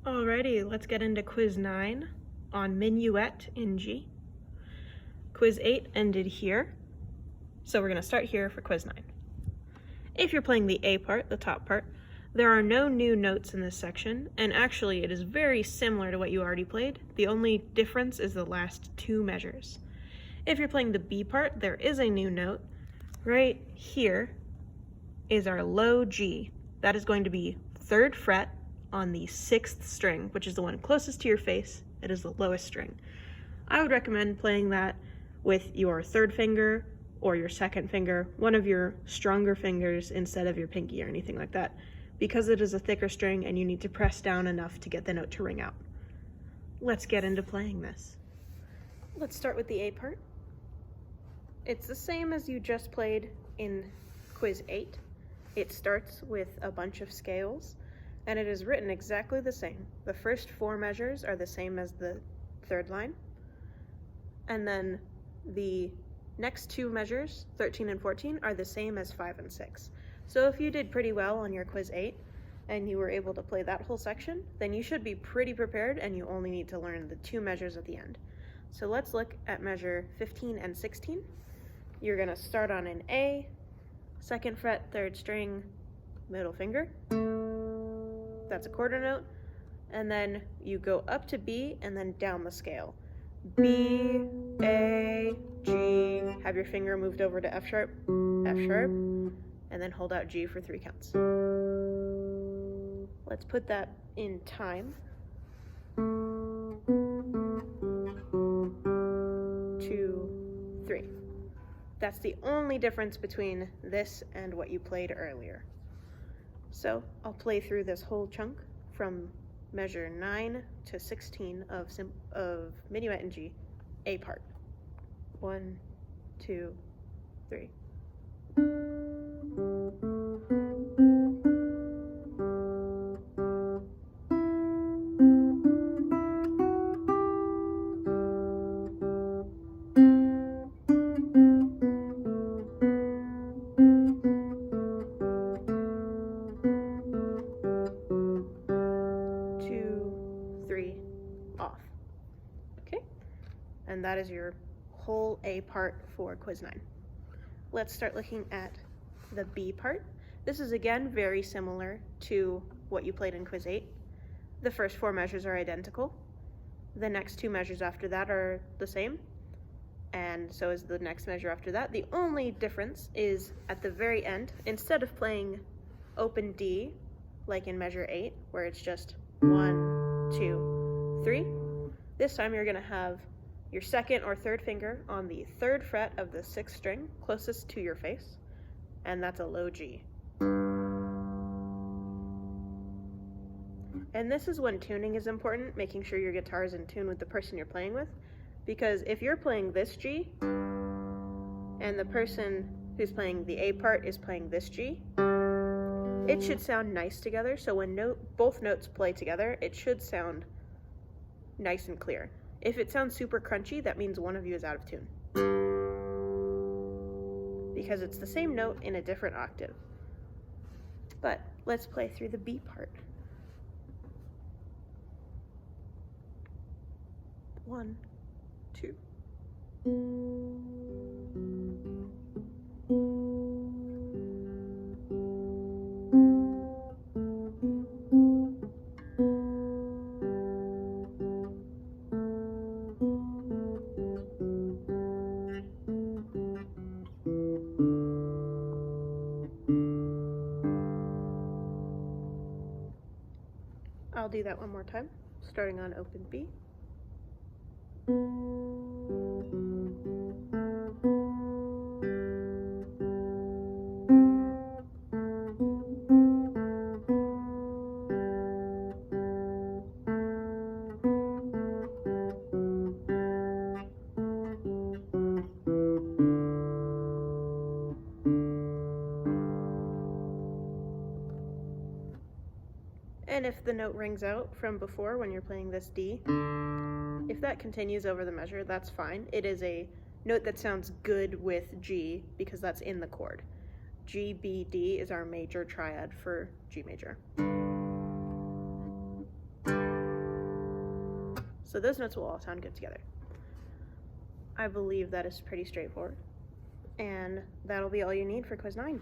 Alrighty, let's get into quiz 9 on Minuet in G. Quiz 8 ended here, so we're going to start here for quiz 9. If you're playing the A part, the top part, there are no new notes in this section, and actually it is very similar to what you already played. The only difference is the last two measures. If you're playing the B part, there is a new note. Right here is our low G. That is going to be 3rd fret on the 6th string, which is the one closest to your face. It is the lowest string. I would recommend playing that with your 3rd finger or your 2nd finger, one of your stronger fingers instead of your pinky or anything like that, because it is a thicker string and you need to press down enough to get the note to ring out. Let's get into playing this. Let's start with the A part. It's the same as you just played in quiz 8. It starts with a bunch of scales, and it is written exactly the same. The first 4 measures are the same as the 3rd line, and then the next 2 measures, 13 and 14, are the same as 5 and 6. So if you did pretty well on your quiz 8, and you were able to play that whole section, then you should be pretty prepared, and you only need to learn the 2 measures at the end. So let's look at measure 15 and 16. You're going to start on an A, 2nd fret, 3rd string, middle finger. That's a quarter note. And then you go up to B and then down the scale. B, A, G. Have your finger moved over to F sharp, and then hold out G for 3 counts. Let's put that in time. 2, 3. That's the only difference between this and what you played earlier. So I'll play through this whole chunk from measure 9 to 16 of Minuet in G, A part. 1, 2, 3. Off. Okay, and that is your whole A part for quiz 9. Let's start looking at the B part. This is again very similar to what you played in quiz 8. The first 4 measures are identical. The next 2 measures after that are the same, and so is the next measure after that. The only difference is at the very end, instead of playing open D like in measure 8, where it's just 1, 2, 3. This time you're going to have your 2nd or 3rd finger on the 3rd fret of the 6th string closest to your face, and that's a low G. And this is when tuning is important, making sure your guitar is in tune with the person you're playing with, because if you're playing this G and the person who's playing the A part is playing this G, it should sound nice together. So when both notes play together, it should sound nice and clear. If it sounds super crunchy, that means one of you is out of tune, because it's the same note in a different octave. But let's play through the B part. 1, 2. I'll do that one more time, starting on open B. And if the note rings out from before when you're playing this D, if that continues over the measure, that's fine. It is a note that sounds good with G because that's in the chord. G, B, D is our major triad for G major. So those notes will all sound good together. I believe that is pretty straightforward. And that'll be all you need for quiz 9.